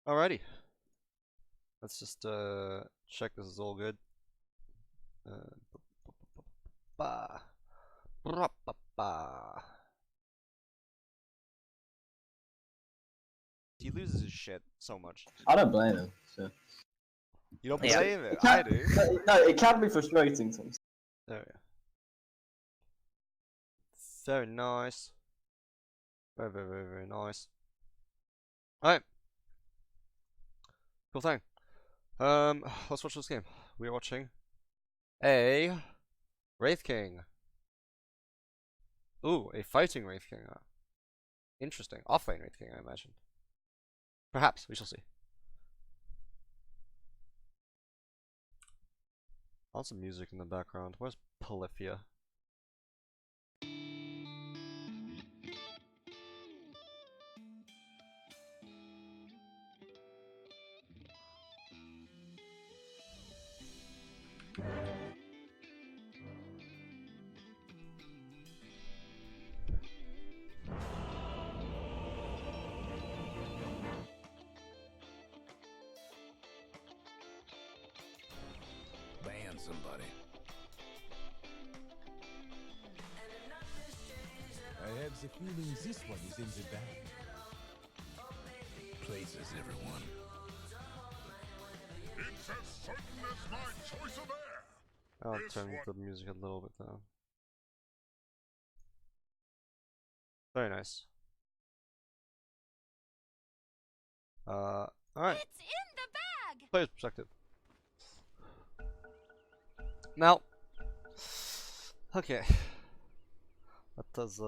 Alrighty. Let's just check this is all good. He loses his shit so much. I don't blame him. So. You don't Yeah. blame it? I do. No, it can be frustrating sometimes. There we go. Very nice. Very, very, very, very nice. Alright. Cool thing. Let's watch this game. We're watching a Wraith King. Ooh, a fighting Wraith King. Interesting. Offlane Wraith King, I imagine. Perhaps, we shall see. Lots of music in the background. Where's Polyphia? Ban somebody. I have the feeling this one is in the bag. Places, everyone. It's as certain as my choice of air. I'll turn the music a little bit down. Very nice. Alright. It's in the bag! Player's perspective. Now, okay. Let us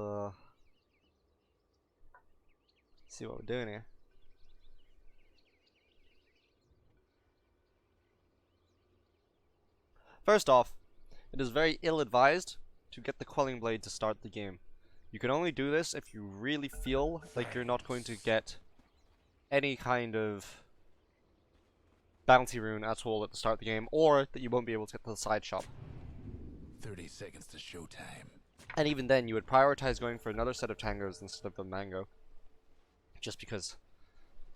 see what we're doing here. First off, it is very ill-advised to get the Quelling Blade to start the game. You can only do this if you really feel like you're not going to get any kind of bounty rune at all at the start of the game, or that you won't be able to get to the side shop. 30 seconds to showtime. And even then, you would prioritize going for another set of tangos instead of the mango. Just because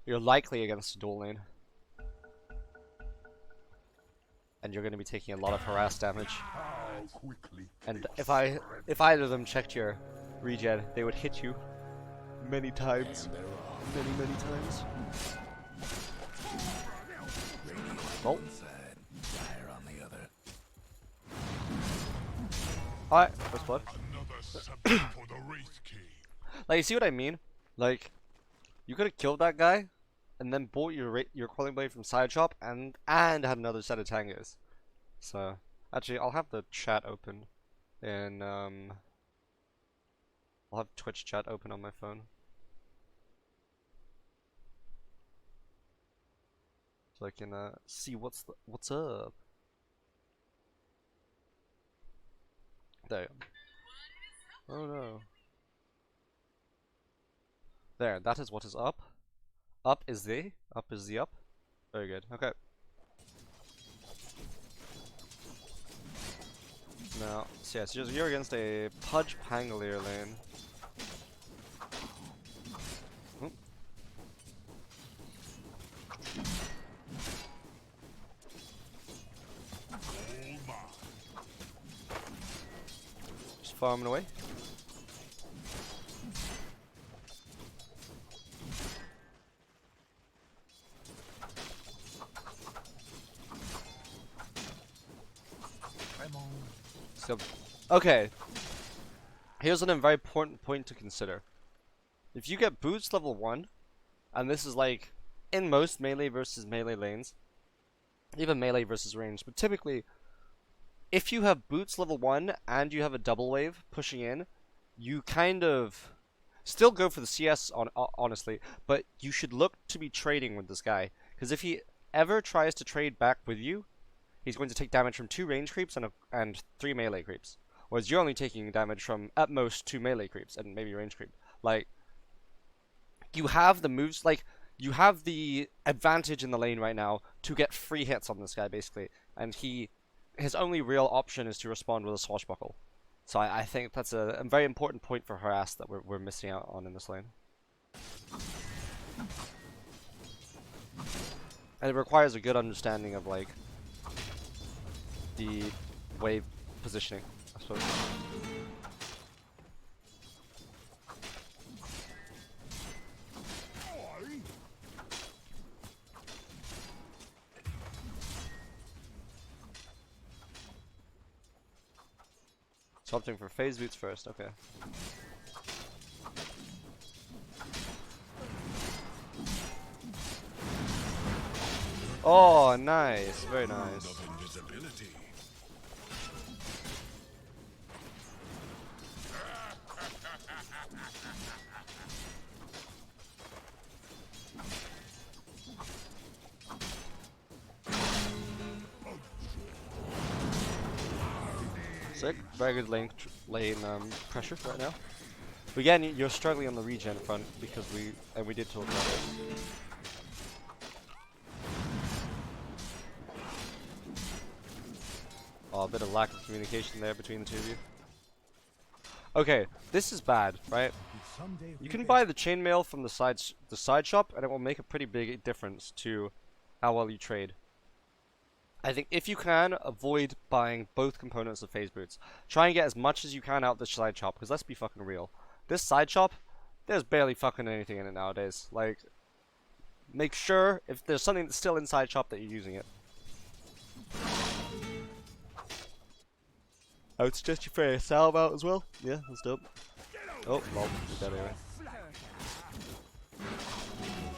you're likely against a dual lane. And you're going to be taking a lot of harass damage. And if either of them checked your regen, they would hit you many times. Many times. Oh. Fire on the other. Alright, first blood. Another subject for the Wraith King. Like, you see what I mean? Like, you could have killed that guy, and then bought your Quelling Blade from side shop, and had another set of tangos. So, actually, I'll have the chat open, and I'll have Twitch chat open on my phone. So I can see what's up. There you go. Oh no. There, that is what is up. Up is the up. Very good. Okay. Now, so yes, you're against a Pudge Pangolier lane. Just farming away. So, okay. Here's a very important point to consider. If you get boots level 1, and this is like in most melee versus melee lanes, even melee versus range, but typically, if you have boots level 1 and you have a double wave pushing in, you kind of still go for the CS honestly, but you should look to be trading with this guy, because if he ever tries to trade back with you, he's going to take damage from 2 range creeps and 3 melee creeps. Whereas you're only taking damage from, at most, 2 melee creeps and maybe a range creep. Like, you have the moves, like, you have the advantage in the lane right now to get free hits on this guy, basically. And his only real option is to respond with a swashbuckle. So I think that's a very important point for harass that we're missing out on in this lane. And it requires a good understanding of like the wave positioning, I suppose. So opting for phase boots first, okay. Oh, nice, very nice. Of invisibility. Sick, very good lane pressure right now. But again, you're struggling on the regen front because we did talk about it. Oh, a bit of lack of communication there between the two of you. Okay, this is bad, right? You can buy the chainmail from the side shop, and it will make a pretty big difference to how well you trade. I think if you can, avoid buying both components of phase boots. Try and get as much as you can out the side shop, because let's be fucking real. This side shop, there's barely fucking anything in it nowadays. Like, make sure if there's something that's still inside shop that you're using it. I would suggest you throw a salve out as well. Yeah, that's dope. Oh, lol, did that anyway.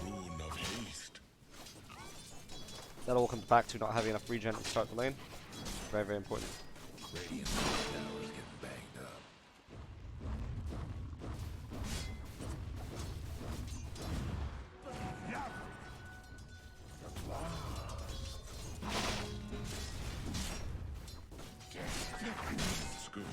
Rune of haste. That all comes back to not having enough regen to start the lane. Very, very important. Radiant towers get banged up. Scoop.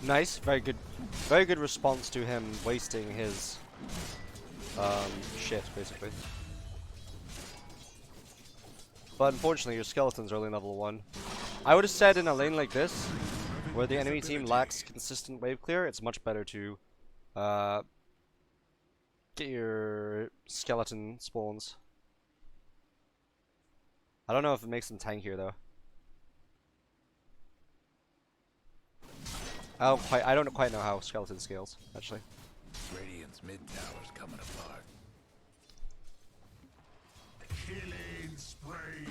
Nice, very good response to him wasting his shit basically. But unfortunately your skeletons are only level 1. I would have said in a lane like this, where the enemy team lacks consistent wave clear, it's much better to get your skeleton spawns. I don't know if it makes them tankier though. I don't quite know how skeleton scales, actually. Radiant's mid tower's coming apart. Killing spree.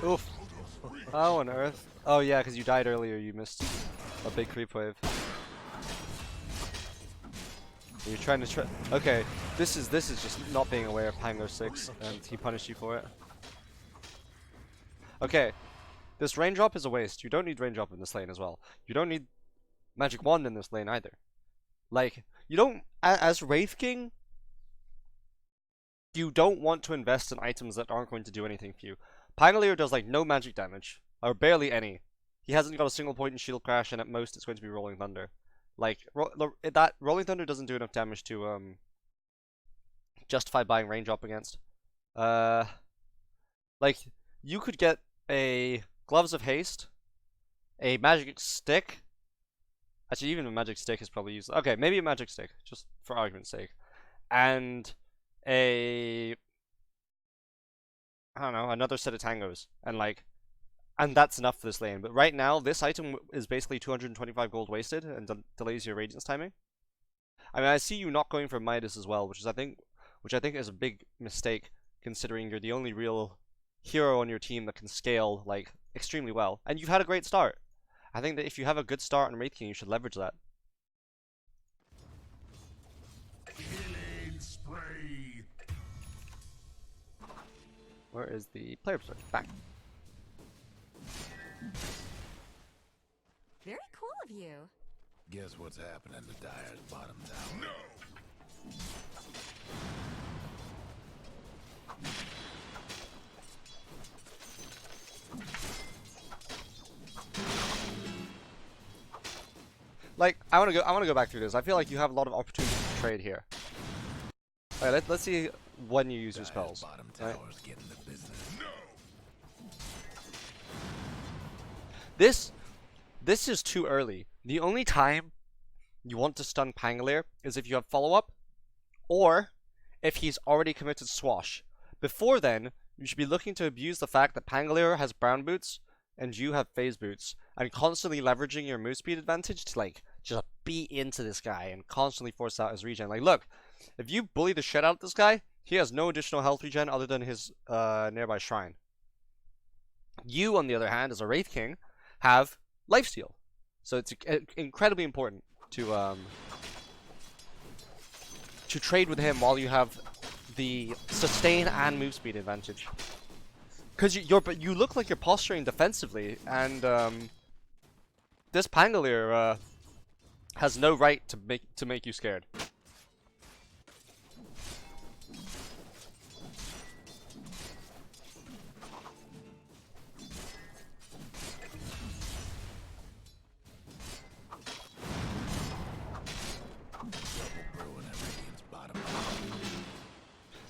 Oof. How on earth? Oh yeah, because you died earlier, you missed a big creep wave. You're trying to okay, this is just not being aware of Pango 6, and he punished you for it. Okay, this raindrop is a waste. You don't need raindrop in this lane as well. You don't need magic wand in this lane either. Like, you don't, as Wraith King, you don't want to invest in items that aren't going to do anything for you. Pangolier does like no magic damage, or barely any. He hasn't got a single point in shield crash, and at most it's going to be Rolling Thunder. Like, that Rolling Thunder doesn't do enough damage to justify buying raindrop against. Like, you could get a Gloves of Haste, a magic stick. Actually, even a magic stick is probably useless. Okay, maybe a magic stick, just for argument's sake. And I don't know, another set of tangos. And that's enough for this lane. But right now, this item is basically 225 gold wasted and delays your radiance timing. I mean, I see you not going for Midas as well, which I think is a big mistake, considering you're the only real hero on your team that can scale like extremely well, and you've had a great start. I think that if you have a good start on Wraith King, you should leverage that. Killing spree. Where is the player perspective? Back. Very cool of you. Guess what's happening to Dyer's bottom tower? No! Like, I want to go back through this. I feel like you have a lot of opportunities to trade here. Alright, let's see when you use your Dyer's spells. bottom Right? tower's getting the business. This is too early. The only time you want to stun Pangolier is if you have follow-up, or if he's already committed Swash. Before then, you should be looking to abuse the fact that Pangolier has brown boots and you have phase boots, and constantly leveraging your move speed advantage to like just beat into this guy and constantly force out his regen. Like, look, if you bully the shit out of this guy, he has no additional health regen other than his nearby shrine. You, on the other hand, as a Wraith King, have lifesteal, so it's incredibly important to trade with him while you have the sustain and move speed advantage. Because you look like you're posturing defensively, and this Pangolier has no right to make you scared.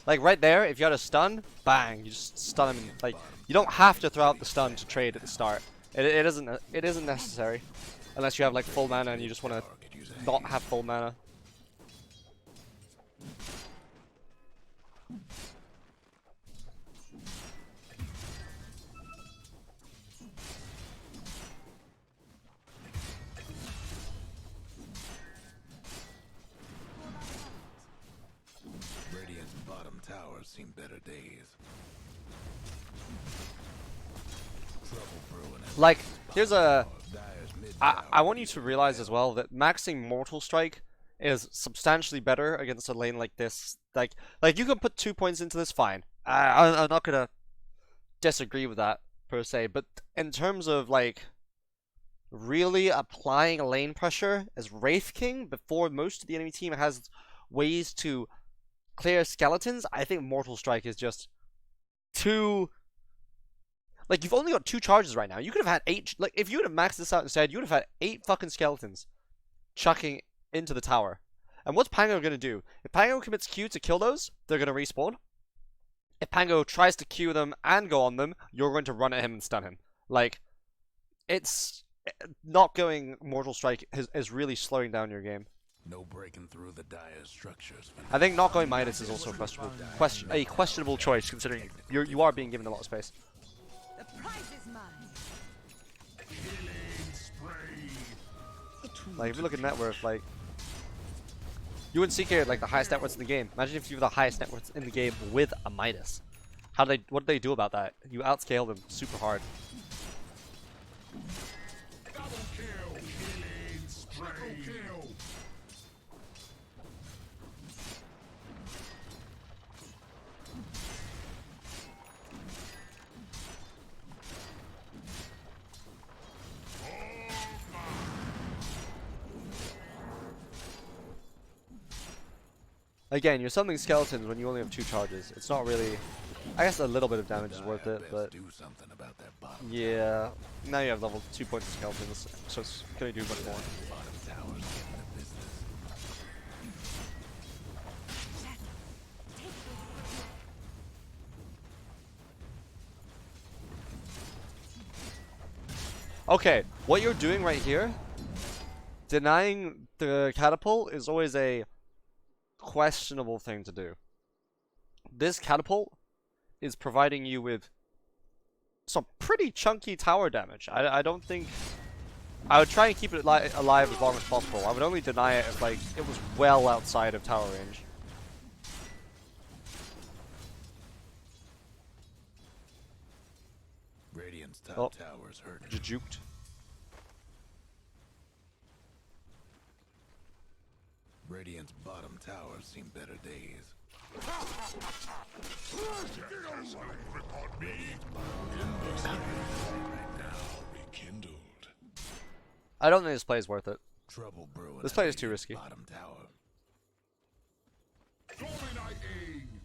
Like right there, if you had a stun, bang, you just stun him. Like, you don't have to throw out the stun to trade at the start. It isn't necessary, unless you have like full mana and you just want to not have full mana. Radiant's bottom tower's seen better days. Trouble brewing at Like, Radiant's here's bottom a. tower. Dyer's mid I tower want you to realize as well that maxing Mortal Strike is substantially better against a lane like this. Like you can put 2 points into this, fine. I'm not gonna disagree with that per se, but in terms of like really applying lane pressure as Wraith King before most of the enemy team has ways to clear skeletons, I think Mortal Strike is just too. Like, you've only got 2 charges right now. You could have had 8. Like, if you would have maxed this out instead, you would have had 8 fucking skeletons chucking into the tower. And what's Pango gonna do? If Pango commits Q to kill those, they're gonna respawn. If Pango tries to Q them and go on them, you're going to run at him and stun him. Like, it's not going Mortal Strike is really slowing down your game. No breaking through the Dyer's structures. I think not going Midas is also a questionable choice, considering you are being given a lot of space. The prize is mine. Killing spree. Like, if you look at net worth, like, you and CK are like the highest net worths in the game. Imagine if you were the highest net worths in the game with a Midas. What did they do about that? You outscale them super hard. Double kill. Killing spree. Triple kill. Again, you're summoning skeletons when you only have 2 charges. It's not really. I guess a little bit of damage is worth it, but do something about that bottom yeah. Now you have level 2 points of skeletons, so it's gonna do much more. bottom tower's getting the business. Okay, what you're doing right here, denying the catapult, is always a questionable thing to do. This catapult is providing you with some pretty chunky tower damage. I don't think. I would try and keep it alive as long as possible. I would only deny it if like it was well outside of tower range. Radiant's top Oh. tower's hurting. Juked. Radiant's bottom tower's seen better days. Get away. Grip on me. Right now rekindled. I don't think this play is worth it. Trouble brewing. This at play is too Radiant's risky. Bottom tower. Dominating.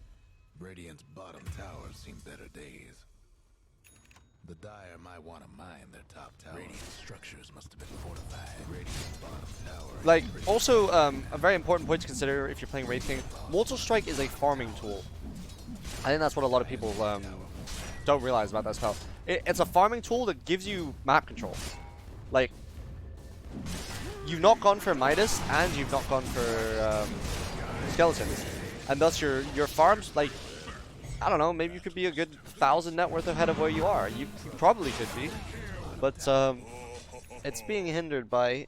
Radiant's bottom towers seen better days. The Dire might want to mine their top tower. Radiant structures must have been fortified. Radiant's bottom tower. Like, also, a very important point to consider if you're playing Wraith King, Mortal Strike is a farming tool. I think that's what a lot of people don't realize about that spell. It's a farming tool that gives you map control. Like, you've not gone for Midas, and you've not gone for Skeletons. And thus your farms, like, I don't know, maybe you could be a good 1,000 net worth ahead of where you are. You probably could be. But it's being hindered by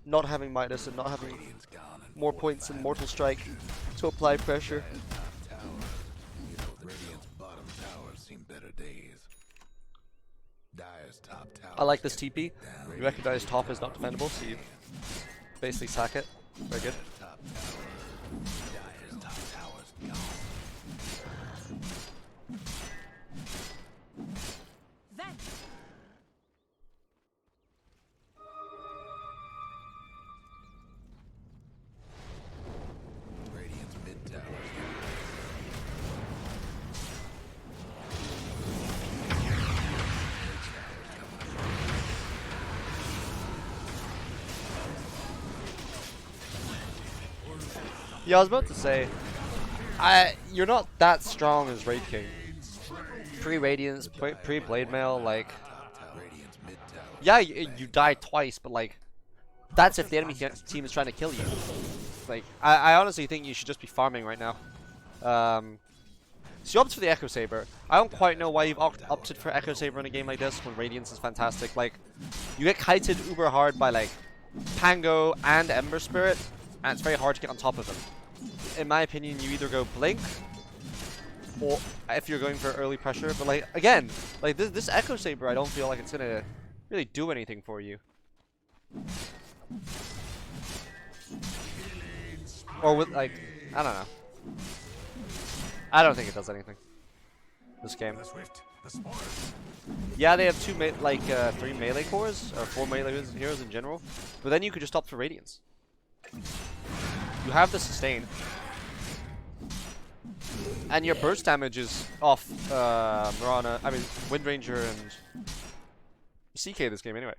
not having Midas and not having more points in Mortal Strike to apply pressure. Radiant's bottom towers seen better days. Dire's top tower. I like this TP. You recognize top is not defendable, so you basically sack it. Very good. Top tower. Dire's top tower's gone. Then Radiant's mid tower. Yeah, I was about to say, you're not that strong as Wraith King. Pre-Radiance, pre-Blade Mail, like, Radiant's mid tower. yeah, you die twice, but like, that's if the enemy team is trying to kill you. Like, I honestly think you should just be farming right now. So you opted for the Echo Saber. I don't quite know why you've opted for Echo Saber in a game like this when Radiance is fantastic. Like, you get kited uber hard by like Pango and Ember Spirit, and it's very hard to get on top of them. In my opinion, you either go Blink, or if you're going for early pressure. But like, again, like this Echo Saber, I don't feel like it's gonna really do anything for you. Or with like, I don't know. I don't think it does anything. This game. The swift, the smart. Yeah, they have three melee cores or 4 melee heroes in general, but then you could just opt for Radiance. You have the sustain, and your burst damage is off Mirana. I mean, Wind Ranger and CK this game anyway.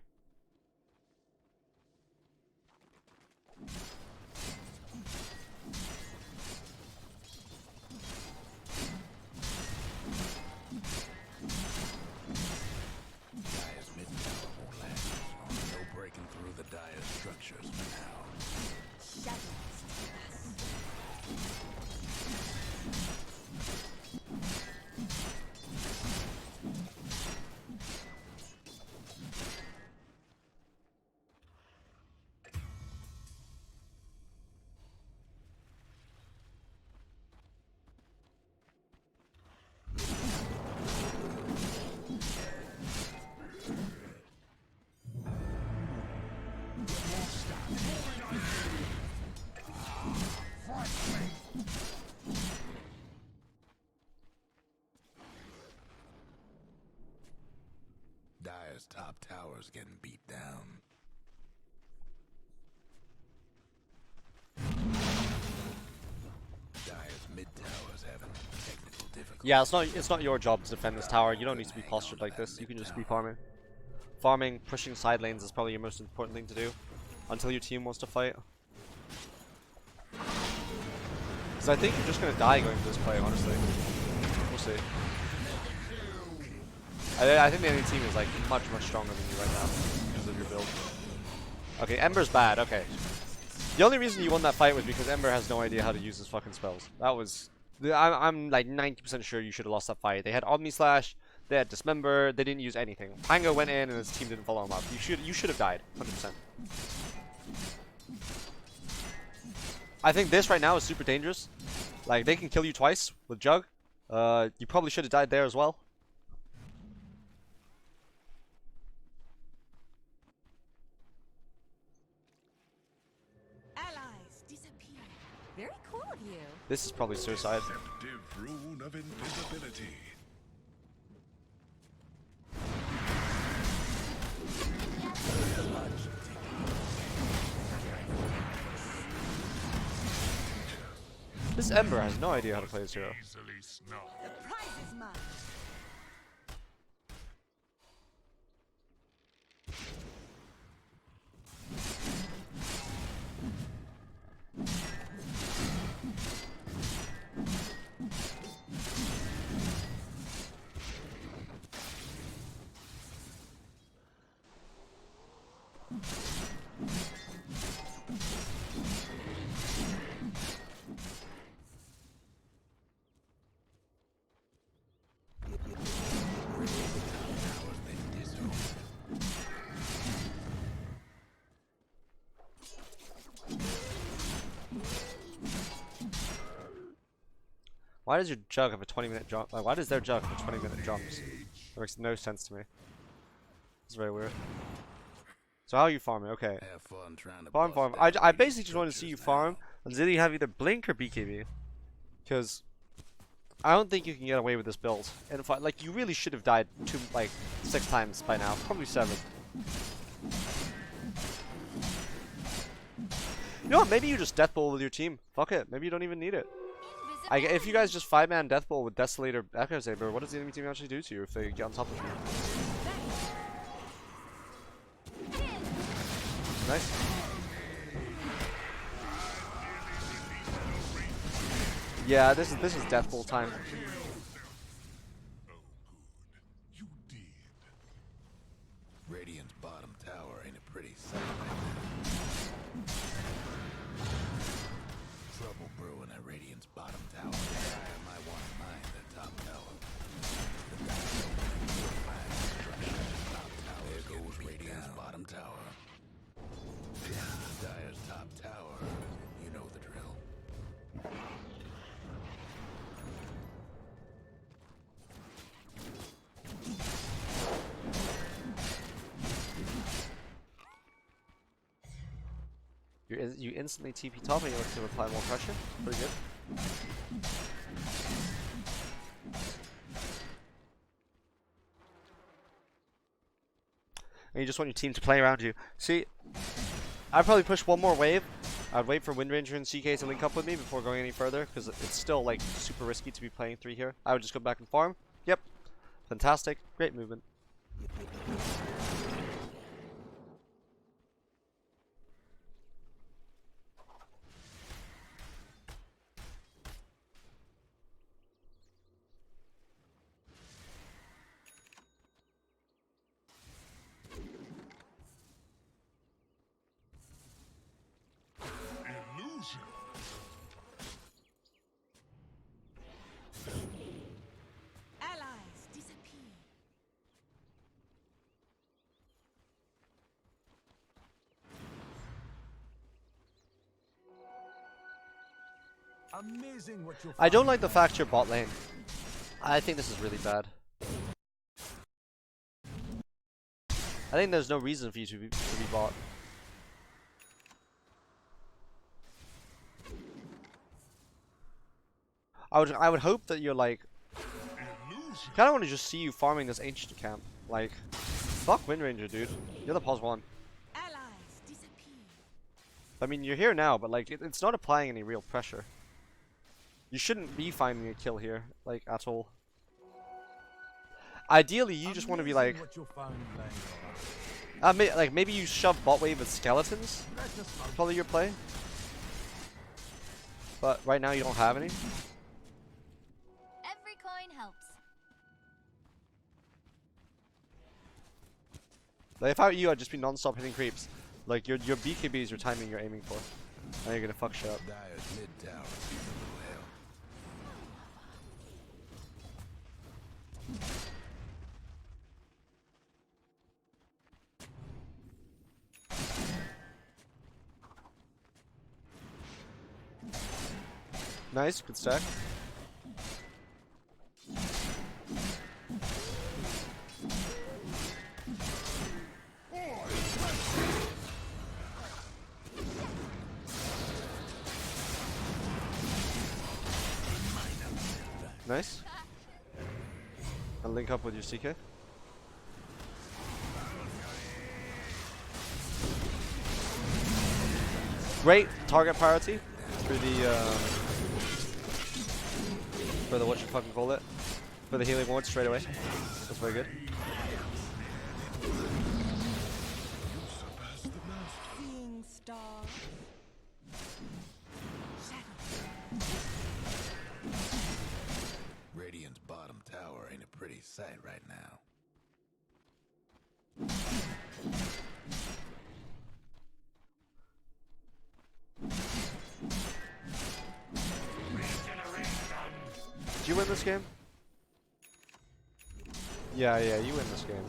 Dire's mid tower won't last long. No breaking through the Dire structures for now. shadows. Dire's top tower's getting beat down. Dire's mid tower's having technical difficulties. Yeah, it's not your job to defend this tower. You don't need to be postured like this. You can just be farming. Farming, pushing side lanes is probably your most important thing to do until your team wants to fight. Because I think you're just gonna die going for this play, honestly. We'll see. I think the enemy team is like much stronger than you right now because of your build. Okay, Ember's bad. Okay. The only reason you won that fight was because Ember has no idea how to use his fucking spells. That was... I'm like 90% sure you should have lost that fight. They had Omni Slash, they had Dismember, they didn't use anything. Pango went in and his team didn't follow him up. You should have died, 100%. I think this right now is super dangerous. Like, they can kill you twice with Jug. You probably should have died there as well. Allies disappear. Very cool of you. This is probably suicide. Deceptive rune of invisibility. This Ember has no idea how to play this hero. Easily snuffed. The prize is mine. Why does your jug have a 20-minute jump? Why does their jug have a 20-minute jumps? That makes no sense to me. It's very weird. So how are you farming? Okay. Have fun trying to Farm, bust farm. down I the basically just want to see you structures farm. And Zilly have either Blink or BKB. Because I don't think you can get away with this build. And if like, you really should have died 6 times by now. Probably 7. You know what? Maybe you just Death Bowl with your team. Fuck it. Maybe you don't even need it. If you guys just 5-man Death Bowl with Desolator Echo Saber, what does the enemy team actually do to you if they get on top of you? Nice. Yeah, this is Death Bowl time. Oh, good. You did. Radiant's bottom tower ain't a pretty sight. Trouble brewing at Radiant's bottom tower. I might want to mine the top tower. The Dire's opening fortified structures. Top tower. There goes Radiant's bottom tower. The Dire's top tower. You know the drill. You instantly TP top and you look to apply more pressure. Pretty good. And you just want your team to play around you. See, I'd probably push one more wave. I'd wait for Wind Ranger and CK to link up with me before going any further, because it's still like super risky to be playing 3 here. I would just go back and farm. Yep. Fantastic. Great movement. Illusion. Allies disappear. Amazing what you'll I don't find. like the fact you're bot lane. I think this is really bad. I think there's no reason for you to be bot. I would hope that you're like, Illusion. kind of want to just see you farming this ancient camp. Like, fuck Wind Ranger, dude. You're the pos one. Allies disappear. I mean, you're here now, but like, it's not applying any real pressure. You shouldn't be finding a kill here, like, at all. Ideally, you just want to be like, Amazing what you'll find laying around. like maybe you shove bot wave with skeletons. Let us know. Probably your play. But right now you don't have any. Every coin helps. Like if I were you, I'd just be non-stop hitting creeps. Like your BKB is your timing you're aiming for. And you're gonna fuck shit up. Dire's mid tower is a little hell. Nice, good stack. Nice. And link up with your CK. Great target priority through the For the what you fucking call it. For the healing ward straight away. That's very good. Seeing stars. Shadow. Radiant's bottom tower ain't a pretty sight right now. Did you win this game? Yeah, you win this game.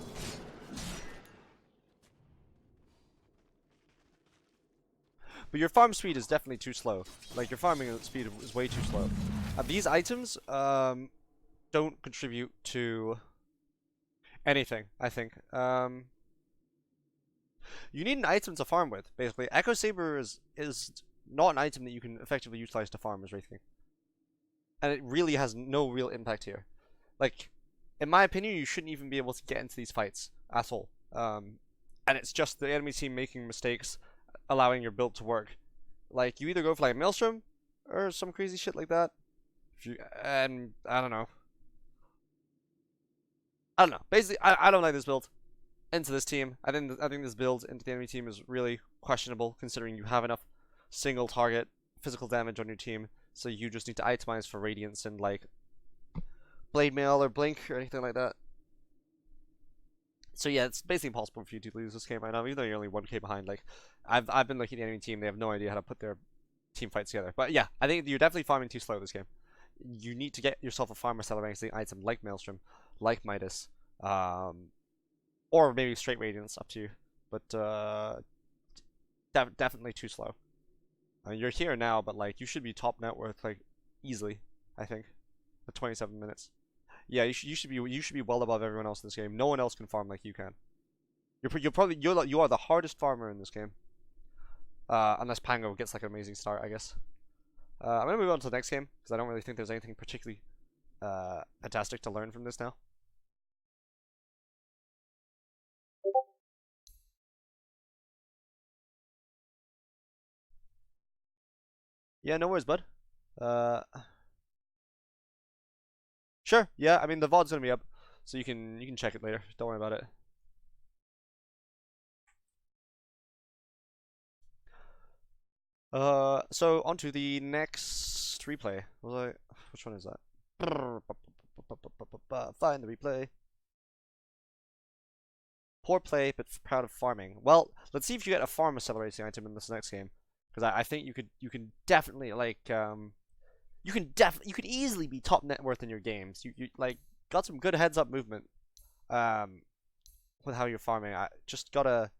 But your farm speed is definitely too slow. Like, your farming speed is way too slow. These items, don't contribute to anything, I think. You need an item to farm with, basically. Echo Saber is not an item that you can effectively utilize to farm as Wraithking. And it really has no real impact here. Like, in my opinion, you shouldn't even be able to get into these fights at all. And it's just the enemy team making mistakes, allowing your build to work. Like, you either go for like Maelstrom or some crazy shit like that. And I don't know. Basically, I don't like this build into this team. I think this build into the enemy team is really questionable, considering you have enough single target physical damage on your team, so you just need to itemize for Radiance and like Blade Mail or Blink or anything like that. So yeah, it's basically impossible for you to lose this game right now, even though you're only 1k behind. Like, I've been looking at the enemy team; they have no idea how to put their team fights together. But yeah, I think you're definitely farming too slow this game. You need to get yourself a farmer accelerating item like Maelstrom, like Midas, or maybe straight Radiance, up to you. But definitely too slow. I mean, you're here now, but like you should be top net worth like easily. I think at 27 minutes. Yeah, you should be well above everyone else in this game. No one else can farm like you can. You are the hardest farmer in this game. Unless Pango gets like an amazing start, I guess. I'm gonna move on to the next game because I don't really think there's anything particularly fantastic to learn from this now. Yeah, no worries, bud. Sure. Yeah, I mean the VOD's gonna be up, so you can check it later. Don't worry about it. So on to the next replay. Which one is that? Find the replay. Poor play, but proud of farming. Well, let's see if you get a farm accelerating item in this next game, because I think you can definitely like you can easily be top net worth in your games. You like got some good heads up movement with how you're farming. I just gotta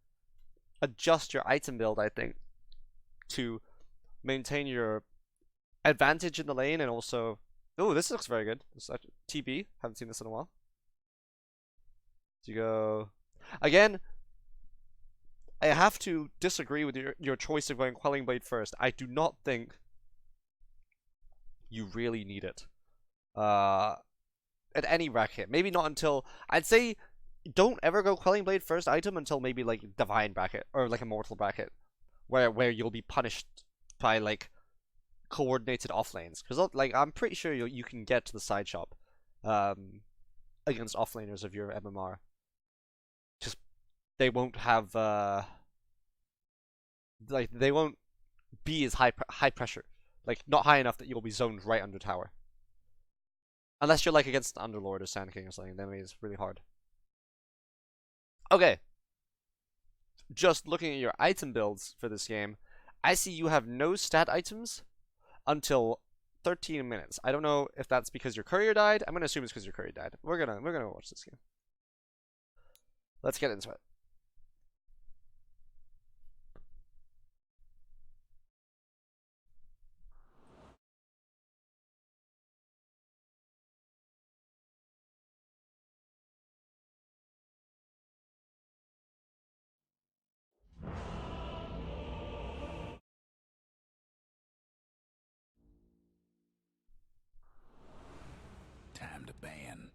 adjust your item build, I think, to maintain your advantage in the lane, and also, oh, this looks very good. This TB, haven't seen this in a while. So you go again. I have to disagree with your choice of going Quelling Blade first. I do not think you really need it at any bracket. Maybe not until, I'd say don't ever go Quelling Blade first item until maybe like Divine bracket or like Immortal bracket, where you'll be punished by like coordinated off lanes, because like I'm pretty sure you can get to the side shop against off laners of your MMR. Just they won't have like they won't be as high pressure, like not high enough that you'll be zoned right under tower. Unless you're like against an Underlord or Sand King or something, then it's really hard. Okay. Just looking at your item builds for this game, I see you have no stat items until 13 minutes. I don't know if that's because your courier died. I'm gonna assume it's because your courier died. We're gonna watch this game. Let's get into it. Time to ban.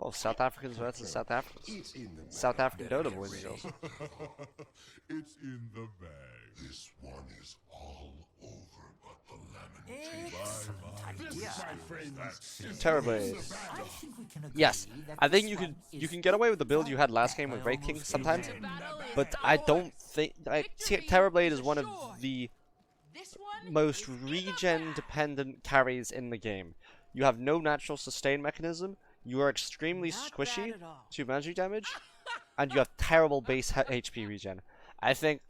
Oh, South Africans versus South Africans. It's in the South African Dota boys and girls. It's in the bag. This one is all over but the lemon tree. This, my friends, is Terrorblade. I think we can agree Yes, that I think this you one can is get away with the build you had last game with Wraith King sometimes, but I don't think Terrorblade is one of the most regen dependent carries in the game. You have no natural sustain mechanism. You are extremely not squishy bad at all. to magic damage, and you have terrible base HP regen. I think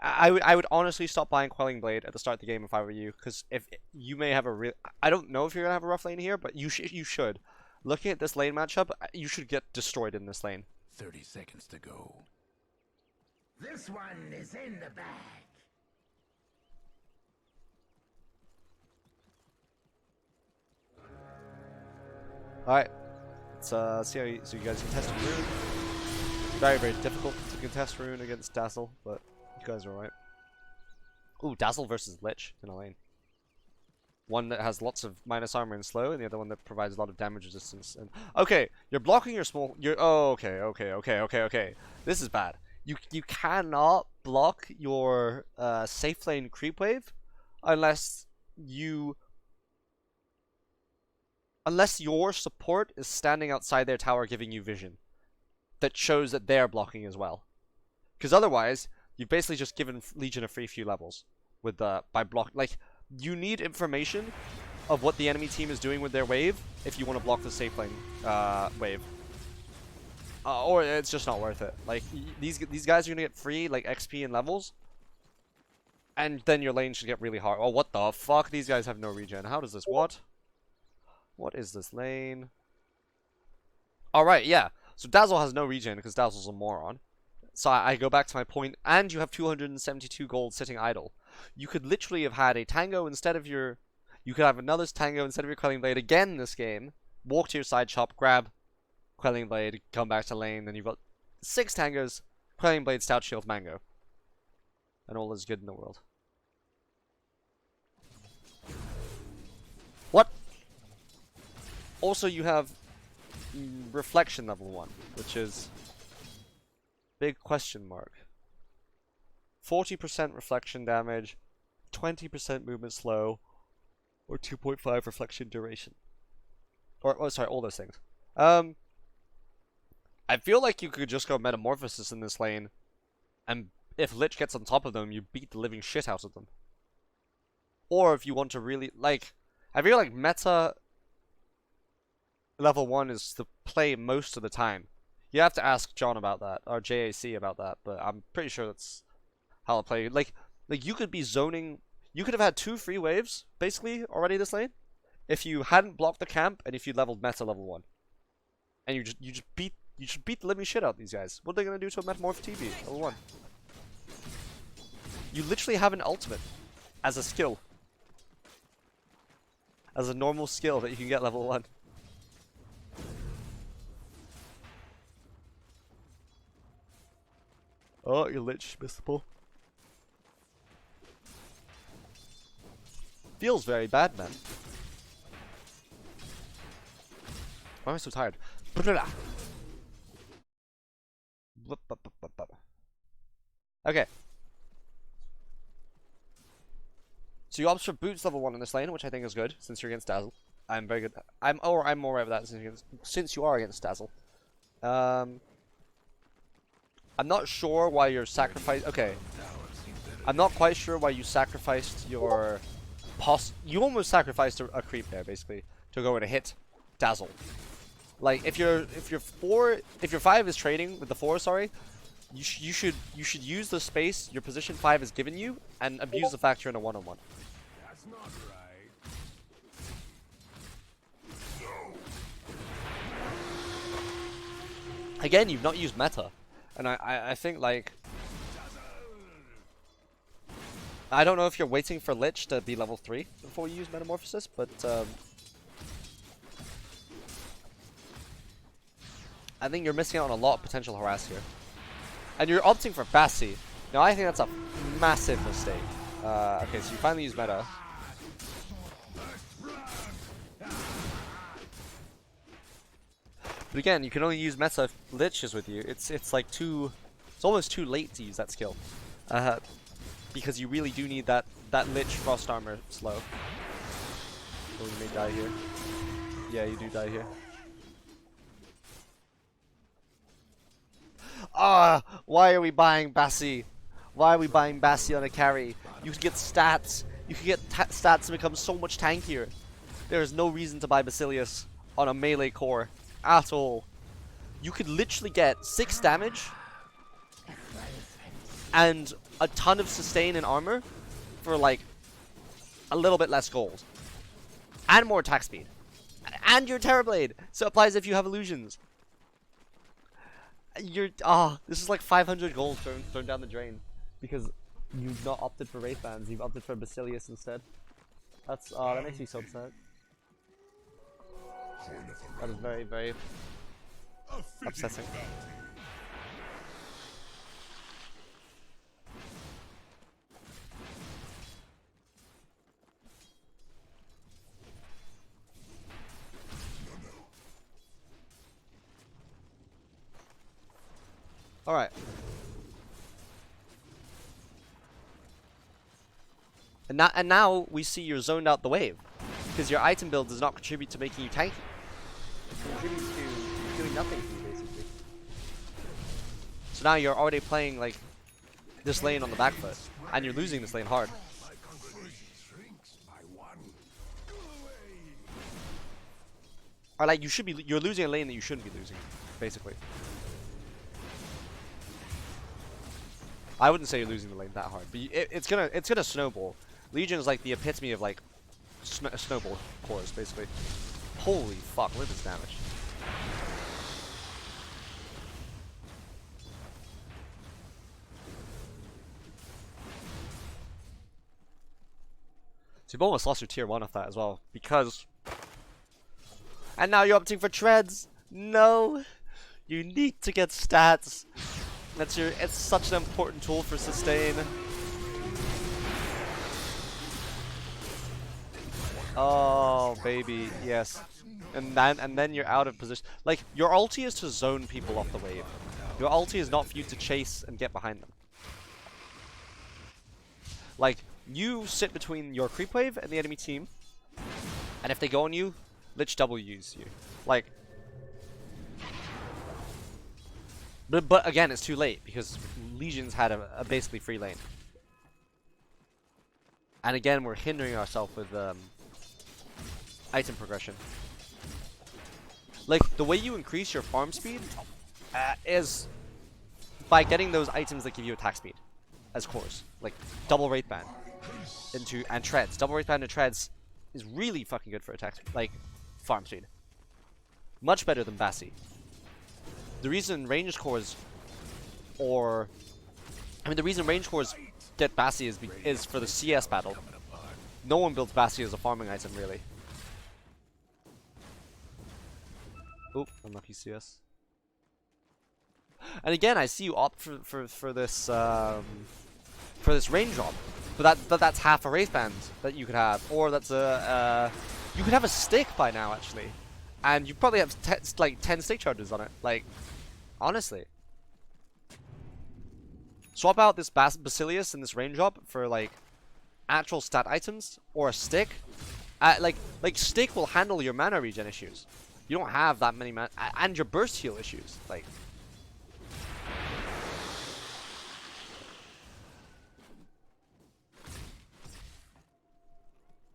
I would honestly stop buying Quelling Blade at the start of the game if I were you, because if you may have a real, I don't know if you're gonna have a rough lane here, but you should. Looking at this lane matchup, you should get destroyed in this lane. 30 seconds to go. This one is in the bag. All right, let's see how you guys contest Rune. Very, very difficult to contest Rune against Dazzle, but you guys are alright. Ooh, Dazzle versus Lich in a lane. One that has lots of minus armor and slow, and the other one that provides a lot of damage resistance. And okay, you're blocking your small. Oh, okay. This is bad. You cannot block your safe lane creep wave unless your support is standing outside their tower giving you vision that shows that they're blocking as well. Because otherwise, you've basically just given Legion a free few levels with by block. Like, you need information of what the enemy team is doing with their wave if you want to block the safe lane wave. Or it's just not worth it. Like, these guys are gonna get free like XP and levels, and then your lane should get really hard. Oh, what the fuck? These guys have no regen. How does this? What? What is this lane? Alright, yeah. So Dazzle has no regen because Dazzle's a moron. So I go back to my point, and you have 272 gold sitting idle. You could literally have had a Tango instead of your... You could have another Tango instead of your Quelling Blade again this game. Walk to your side shop, grab Quelling Blade, come back to lane, then you've got 6 Tangos, Quelling Blade, Stout Shield, Mango. And all is good in the world. What? Also, you have Reflection level 1, which is big question mark. 40% reflection damage, 20% movement slow, or 2.5 reflection duration. Or, oh, sorry, all those things. I feel like you could just go Metamorphosis in this lane, and if Lich gets on top of them, you beat the living shit out of them. Or if you want to really, like, I feel like meta level 1 is the play most of the time. You have to ask John about that, or JAC about that, but I'm pretty sure that's how I'll play. Like you could be zoning, you could have had 2 free waves, basically, already this lane, if you hadn't blocked the camp, and if you leveled meta level 1. And you just beat the living shit out of these guys. What are they gonna do to a Metamorph TB, level 1? You literally have an ultimate as a skill. As a normal skill that you can get level 1. Oh, your Lich missed the pull. Feels very bad, man. Why am I so tired? Okay. So you opt for Boots level 1 in this lane, which I think is good, since you're against Dazzle. I'm very good. I'm more right with that since you are against Dazzle. I'm not sure why you're okay. I'm not quite sure why you sacrificed your you almost sacrificed a creep there, basically, to go in and hit Dazzle. Like, if your 5 is trading with the 4, sorry, you should use the space your position 5 has given you and abuse the fact you're in a 1-on-1. That's not right. Again, you've not used meta, and I think, like, I don't know if you're waiting for Lich to be level 3 before you use Metamorphosis, but I think you're missing out on a lot of potential harass here. And you're opting for Bassi. Now, I think that's a massive mistake. Okay, so you finally use meta. But again, you can only use meta if Lich is with you. It's like it's almost too late to use that skill, because you really do need that Lich frost armor slow. Oh, you may die here. Yeah, you do die here. Ah, why are we buying Bassi? Why are we buying Bassi on a carry? You can get stats. You can get stats to become so much tankier. There is no reason to buy Basilius on a melee core at all. You could literally get 6 damage and a ton of sustain and armor for like a little bit less gold. And more attack speed. And your Terrorblade. So it applies if you have illusions. This is like 500 gold thrown down the drain. Because you've not opted for Wraith Bands, you've opted for Basilius instead. That makes me so upset. That is very, very upsetting. Alright. And now we see you're zoned out the wave. Because your item build does not contribute to making you tanky. It contributes to doing nothing for you, basically. So now you're already playing, like, this lane on the back foot. And you're losing this lane hard. Or, like, you're losing a lane that you shouldn't be losing, basically. I wouldn't say you're losing the lane that hard, but it's gonna snowball. Legion is like the epitome of like snowball cores, basically. Holy fuck! Look at this damage. So you've almost lost your tier 1 off that as well, because. And now you're opting for treads. No, you need to get stats. It's such an important tool for sustain. Oh baby, yes. And then you're out of position. Like, your ulti is to zone people off the wave. Your ulti is not for you to chase and get behind them. Like, you sit between your creep wave and the enemy team, and if they go on you, Lich W's you. Like, But again, it's too late because Legions had a basically free lane. And again, we're hindering ourselves with item progression. Like, the way you increase your farm speed is by getting those items that give you attack speed as cores. Like, double Wraith Band and treads. Double Wraith Band and treads is really fucking good for attack speed, like farm speed. Much better than Bassi. The reason range cores, the reason range cores get Bassi is for the CS battle. No one builds Bassi as a farming item, really. Oop, unlucky CS. And again, I see you opt for this range drop, but that's half a Wraith Band that you could have, or that's you could have a stick by now actually. And you probably have like 10 stick charges on it. Like, honestly. Swap out this Basilius and this range drop for like actual stat items or a stick. Like stick will handle your mana regen issues. You don't have that many mana and your burst heal issues. Like,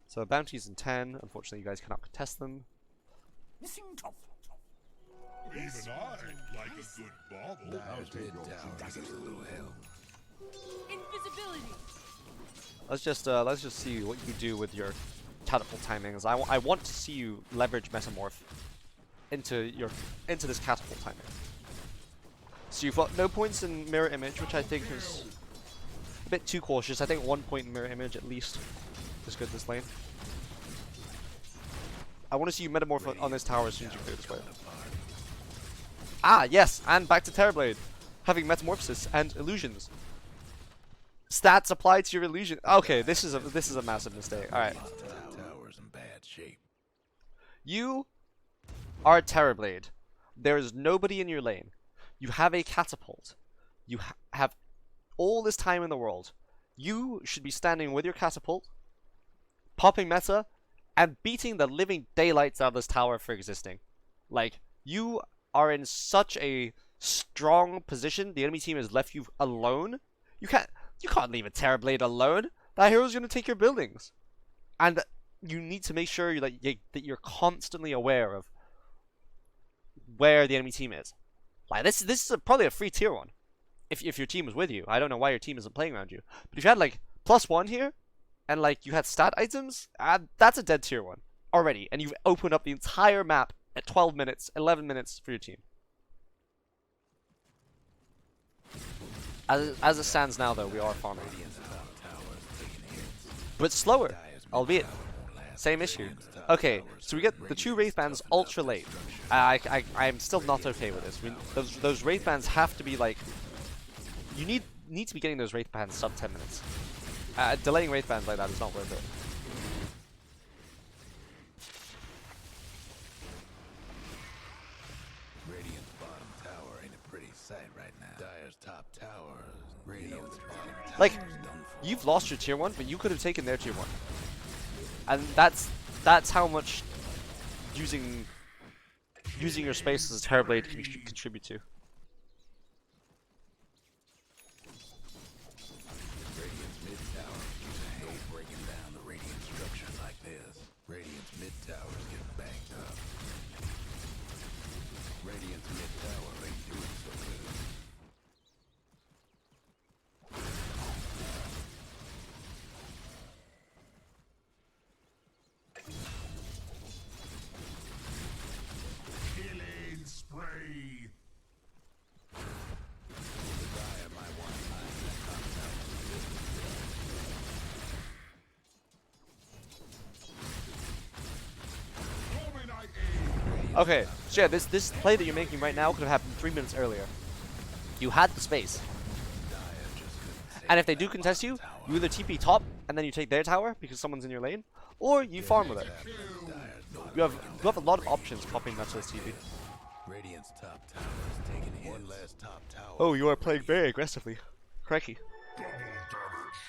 so bounties in 10. Unfortunately, you guys cannot contest them. Even I like a good bauble. Invisibility. Let's just see what you do with your catapult timings. I want to see you leverage Metamorph into this catapult timing. So you've got no points in Mirror Image, which I think is a bit too cautious. I think 1 point in Mirror Image at least is good this lane. I want to see you Metamorph on this tower as soon as you clear this wave. Ah, yes, and back to Terrorblade, having Metamorphosis and Illusions. Stats applied to your illusion. Okay, this is a massive mistake. All right. Tower's in bad shape. You are Terrorblade. There is nobody in your lane. You have a catapult. You have all this time in the world. You should be standing with your catapult, popping meta, and beating the living daylights out of this tower for existing. Like, you are in such a strong position. The enemy team has left you alone. You can't leave a Terrorblade alone. That hero's gonna take your buildings. And you need to make sure that you're constantly aware of where the enemy team is. Like, this is probably a free tier 1. If your team was with you. I don't know why your team isn't playing around you. But if you had like +1 here, and like you had stat items, that's a dead tier 1 already. And you've opened up the entire map at 12 minutes, 11 minutes for your team. As it stands now, though, we are farming. But slower, albeit. Same issue. Okay, so we get the 2 Wraith Bands ultra late. I'm still not okay with this. Those Wraith Bands have to be like... You need to be getting those Wraith Bands sub 10 minutes. Delaying Wraith Bands like that is not worth it. Radiant's bottom tower ain't a pretty sight right now. Dire's top tower, Radiant's bottom tower Like, is done for. you've lost your tier 1, but you could have taken their tier 1. And that's how much using your space as a Terrorblade can contribute to. Radiant's mid tower no breaking down the Radiant structure like this. Radiant's mid tower is getting banged up. Radiant's mid tower ain't doing so good. Killing spree. Dire might want to mind that top tower. Dominating. Okay, so yeah, this play that you're making right now could have happened 3 minutes earlier. You had the space. And if they do contest you, you either TP top and then you take their tower because someone's in your lane, or you farm with it. You have a lot of options popping that this TP. Radiant's top tower is taking hits. One last top tower. Oh, you are playing very aggressively. Crikey. Double damage.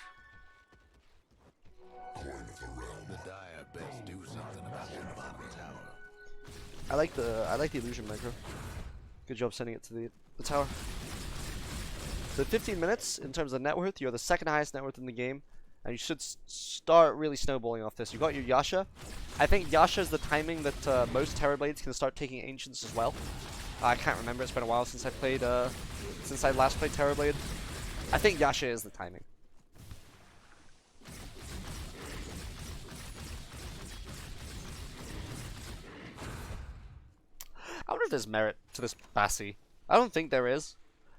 Coin of the realm. The Dire best do something about their bottom tower. I like the illusion micro. Good job sending it to the tower. The 15 minutes in terms of net worth, you're the second highest net worth in the game, and you should start really snowballing off this. You got your Yasha. I think Yasha is the timing that most Terrorblades can start taking Ancients as well. I can't remember. It's been a while since I last played Terrorblade. I think Yasha is the timing. I wonder if there's merit to this Bassi. I don't think there is.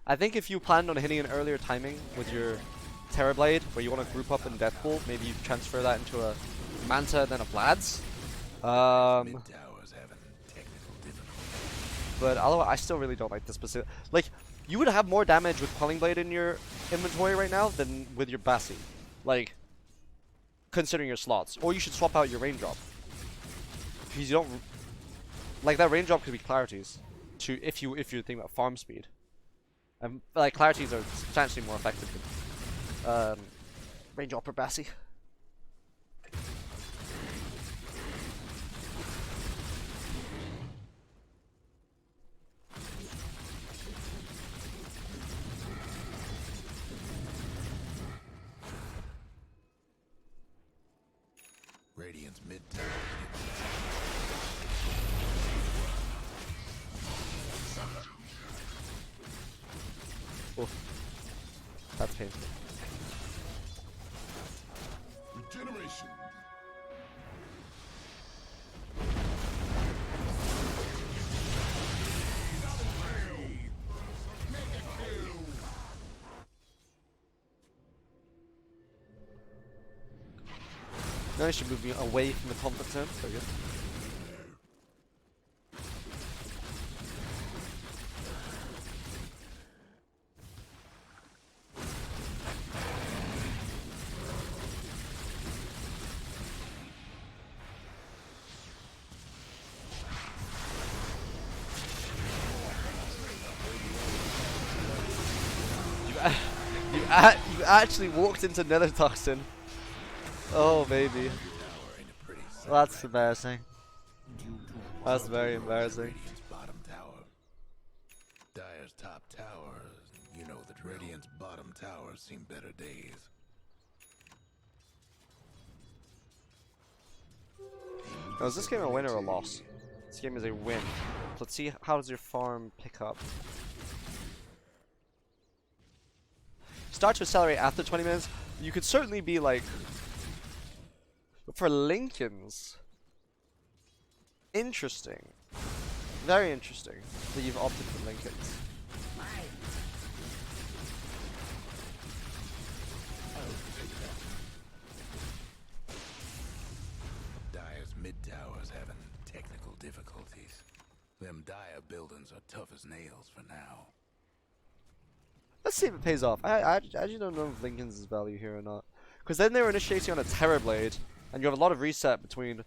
I think if you planned on hitting an earlier timing with your Terrorblade, where you want to group up in Deathpool, maybe you transfer that into a Manta then a Vlad's. Mid tower's having technical difficulties. But otherwise, I still really don't like this specific. Like, you would have more damage with Quelling Blade in your inventory right now than with your Bassi. Like, considering your slots. Or you should swap out your raindrop. Because you don't... Like, that raindrop could be clarities. If you're thinking about farm speed. And, like, clarities are substantially more effective than raindrop or Bassi. Radiant's mid tower Oof. That's painful. Regeneration. Now I should move me away from the comfort zone. Very good. You actually walked into Nether Toxin. Oh baby. That's embarrassing. That's very embarrassing. Radiant's bottom tower. Dire's top tower. You know the drill. Radiant's bottom tower seen better days. Now, is this game a win or a loss? This game is a win. Let's see how does your farm pick up. Start to accelerate after 20 minutes. You could certainly be like, for Lincoln's. Interesting. Very interesting that you've opted for Lincoln's. Dire's mid tower's having technical difficulties. Them Dire buildings are tough as nails for now. Let's see if it pays off. I actually don't know if Lincoln's is value here or not. Because then they were initiating on a Terror Blade, and you have a lot of reset between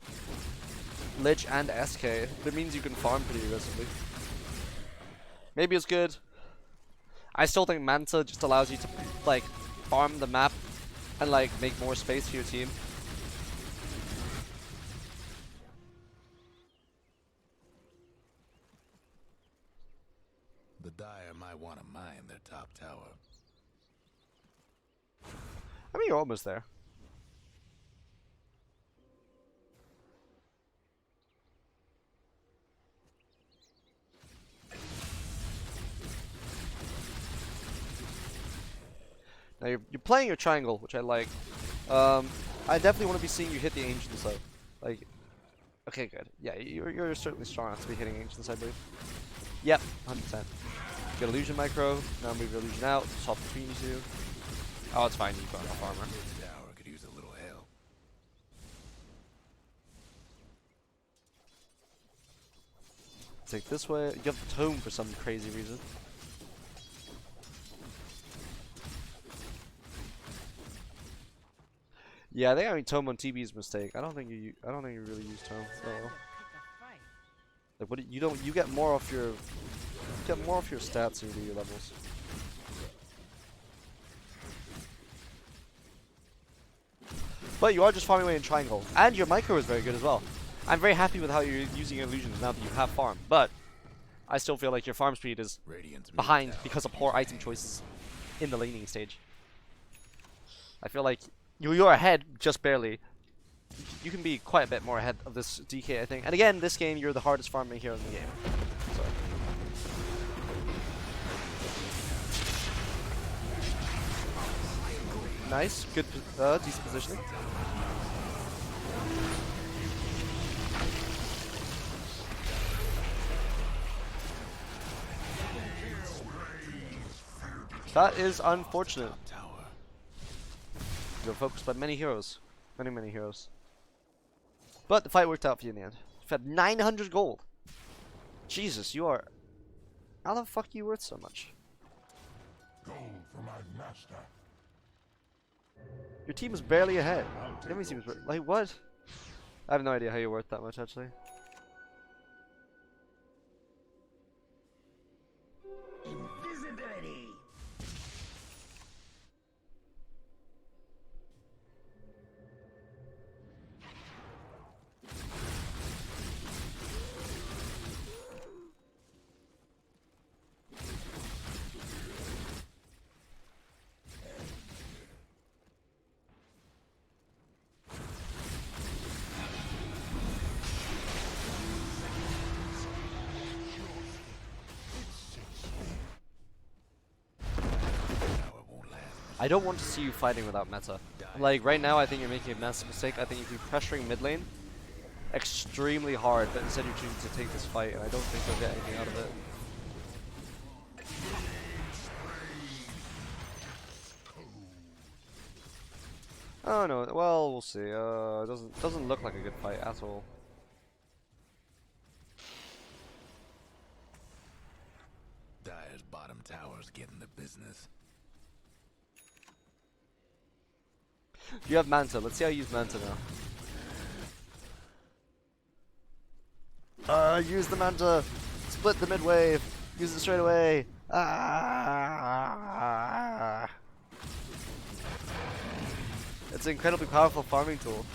Lich and SK. That means you can farm pretty aggressively. Maybe it's good. I still think Manta just allows you to like farm the map and like make more space for your team. The Dire might want to mine their top tower. I mean, you're almost there. Now you're playing your triangle, which I like. I definitely want to be seeing you hit the ancients though. Like, okay, good. Yeah, you're certainly strong enough to be hitting ancients, I believe. Yep, 100%. Get illusion micro. Now move your illusion out. Swap between you two. Oh, it's fine. You've got enough armor. This tower could use a little help. Take this way. You have the tome for some crazy reason. Yeah, I think having tome on TB's mistake. I don't think you really use tome that well. Like, what you get more off your stats when you do your levels. But you are just farming away in triangle, and your micro is very good as well. I'm very happy with how you're using your illusions now that you have farm, but I still feel like your farm speed is Radiant's behind because of poor item choices in the laning stage. I feel like you're ahead just barely. You can be quite a bit more ahead of this DK, I think. And again, this game, you're the hardest farming hero in the game. So. Nice, good, decent positioning. That is unfortunate. You're focused by many heroes. Many heroes. But the fight worked out for you in the end. You've had 900 gold. Jesus, you are... How the fuck are you worth so much? Gold for my master. Your team is barely ahead. Enemy team is like, what? I have no idea how you're worth that much, actually. Invisibility. I don't want to see you fighting without meta. Like, right now, I think you're making a massive mistake. I think if you're pressuring mid lane extremely hard, but instead you're choosing to take this fight, and I don't think you'll get anything out of it. Oh no, well, we'll see. It doesn't look like a good fight at all. Dire's bottom tower's getting the business. You have Manta. Let's see how you use Manta now. Use the Manta. Split the mid wave. Use it straight away. Ah. It's an incredibly powerful farming tool.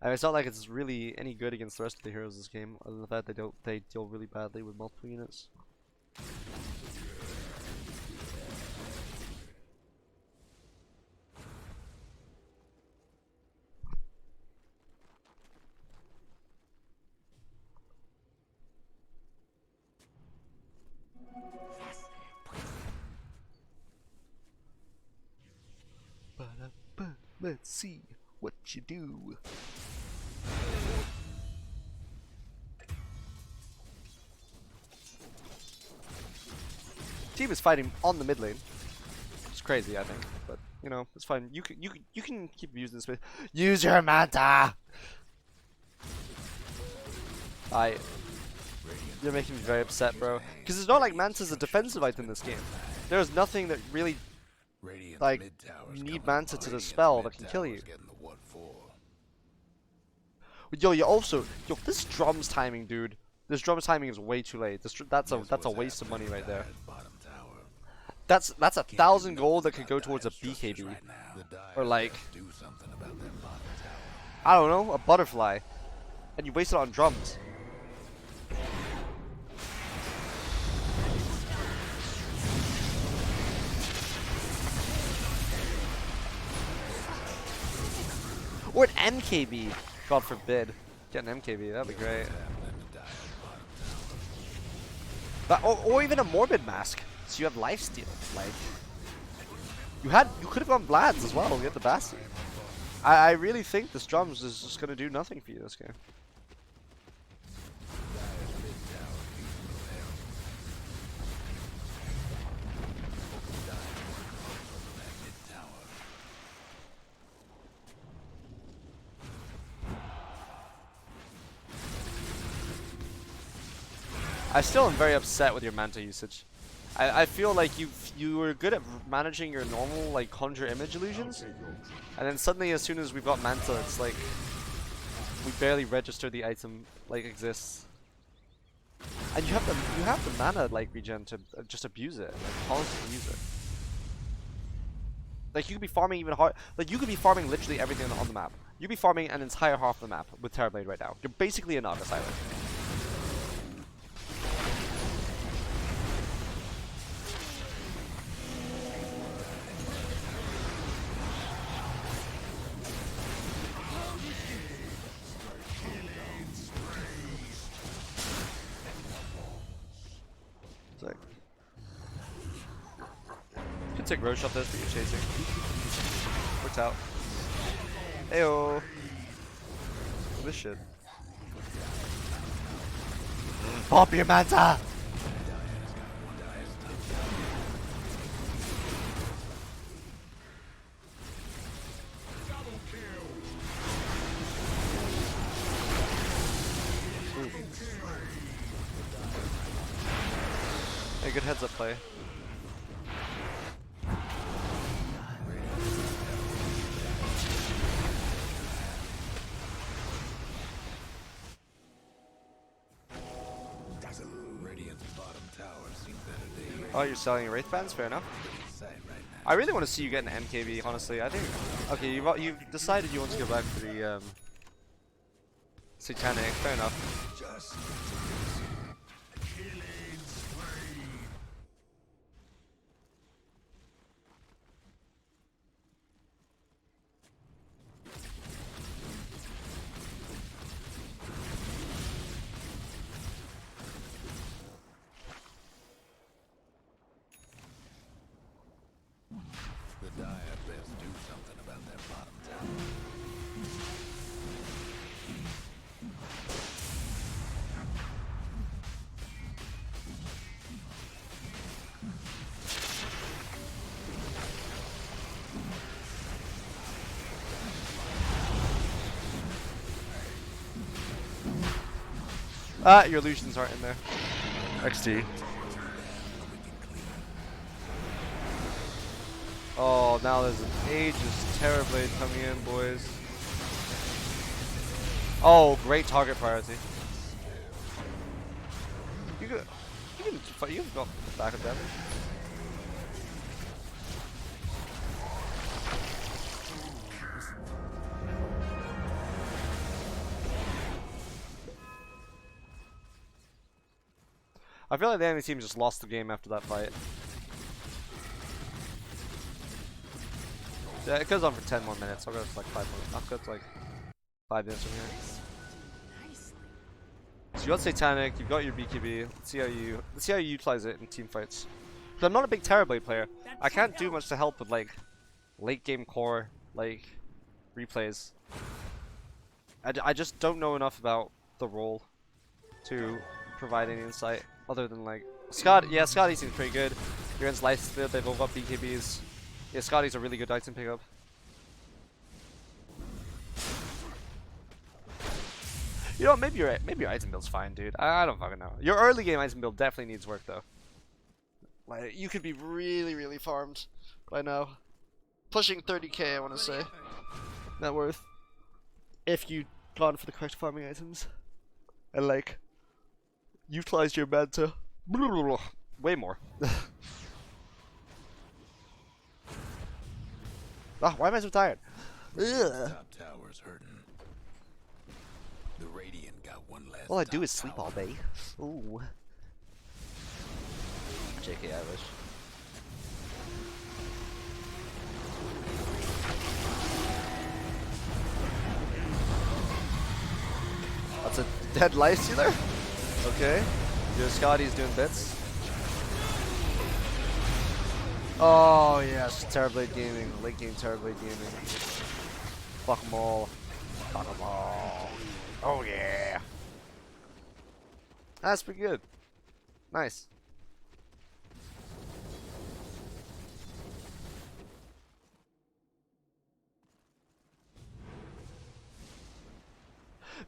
And it's not like it's really any good against the rest of the heroes in this game, other than the fact they deal really badly with multiple units. Let's see what you do. Team is fighting on the mid lane. It's crazy, I think, but you know it's fine. You can keep using this. Use your manta. You're making me very upset, bro. Because it's not like manta's a defensive item in this game. There's nothing that really like you need manta to dispel that can kill you. Yo, this drums timing, dude. This drums timing is way too late. That's a waste of money right there. That's 1,000 gold that could go towards a BKB, or like I don't know, a butterfly, and you waste it on drums. Or an MKB. God forbid. Get an MKB, that'd be great. But, or even a Morbid Mask, so you have lifesteal. Like, you could have gone Vlad's as well. You get the Basti. I really think this drums is just gonna do nothing for you this game. I still am very upset with your manta usage. I feel like you were good at managing your normal like conjure image illusions, and then suddenly as soon as we've got manta, it's like we barely register the item like exists. And you have the mana like regen to just abuse it, like constantly use it. Like you could be farming even hard. Like you could be farming literally everything on the map. You'd be farming an entire half of the map with Terrorblade right now. You're basically a Naga Silent. You can take Roche off this, but you're chasing. Works out. Ayo. This shit. Pop your manta! Hey, good heads up play. Oh, you're selling your Wraith Bands? Fair enough. I really want to see you get an MKB, honestly. I think... Okay, you've decided you want to go back to the, Satanic. Fair enough. The Dire best do something about their bottom tower. Ah, your illusions aren't in there. XD. Oh, now there's an Aegis Terrorblade coming in, boys. Oh, great target priority. You you can go back with damage. I feel like the enemy team just lost the game after that fight. Yeah, it goes on for 10 more minutes. I'll go to like 5 more. I'll go to like 5 minutes from here. So you got Satanic, you've got your BKB. Let's see how you utilize it in team fights. But I'm not a big Terror Blade player. I can't do much to help with like late game core like replays. I just don't know enough about the role to provide any insight other than like Scott. Yeah, Scotty seems pretty good. Against Life Speed, they both got BKBs. Yeah, Scotty's a really good item pickup. You know, maybe your item build's fine, dude. I don't fucking know. Your early game item build definitely needs work though. Like you could be really farmed by now, pushing 30k. I want to say net worth if you gone for the correct farming items and like utilized your manta way more. Ah, why am I so tired? Ugh. Top tower's hurting. The Radiant got one last. All I do is sleep all day. Ooh. JK, I wish. That's a dead life stealer? Okay. Your Scotty's doing bits. Oh yes, Terrorblade Gaming, late game Terrorblade Gaming. Fuck them all. Fuck them all. Oh yeah. That's pretty good. Nice.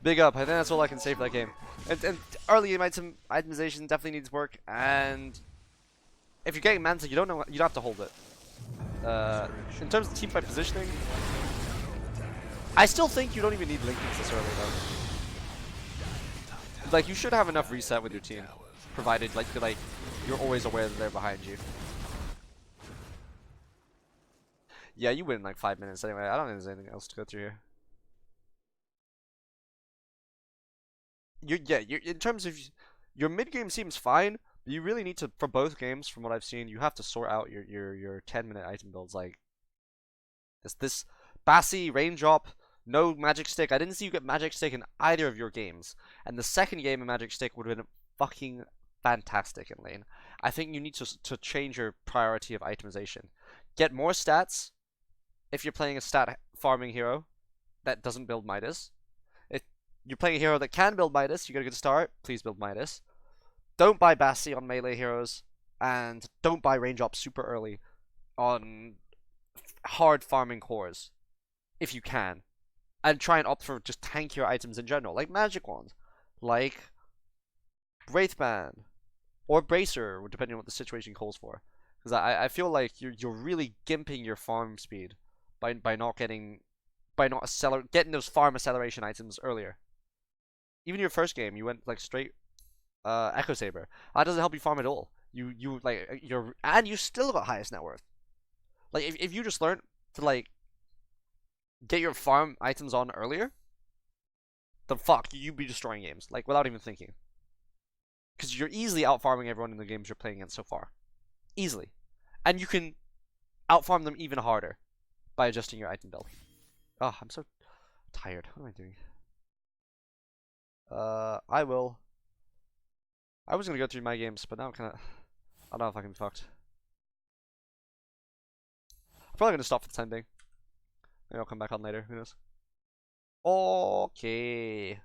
Big up. I think that's all I can say for that game. And early game itemization definitely needs work. And if you're getting Manta, you don't have to hold it. In terms of team fight positioning, I still think you don't even need linkings this early though. Like you should have enough reset with your team, provided like you're always aware that they're behind you. Yeah, you win in like 5 minutes anyway. I don't think there's anything else to go through here. You're in terms of your mid game seems fine, but you really need to, for both games, from what I've seen, you have to sort out your 10-minute item builds. Like this Bassi rain drop, no magic stick. I didn't see you get magic stick in either of your games, and the second game of magic stick would have been fucking fantastic in lane. I think you need to change your priority of itemization. Get more stats if you're playing a stat farming hero that doesn't build Midas. You're playing a hero that can build Midas, you got a good start, please build Midas. Don't buy Bassi on melee heroes, and don't buy range up super early on hard farming cores, if you can. And try and opt for just tankier items in general, like Magic Wand, like Wraithband, or Bracer, depending on what the situation calls for. Because I feel like you're really gimping your farm speed by not getting those farm acceleration items earlier. Even your first game, you went like straight Echo Saber. That doesn't help you farm at all. You still got highest net worth. Like if you just learned to like get your farm items on earlier, then fuck, you'd be destroying games like without even thinking. Because you're easily out farming everyone in the games you're playing against so far, easily, and you can out farm them even harder by adjusting your item build. Oh, I'm so tired. What am I doing? I was gonna go through my games, but now I'm kinda, I don't know if I can be fucked. I'm probably gonna stop for the time being. Maybe I'll come back on later, who knows. Okay.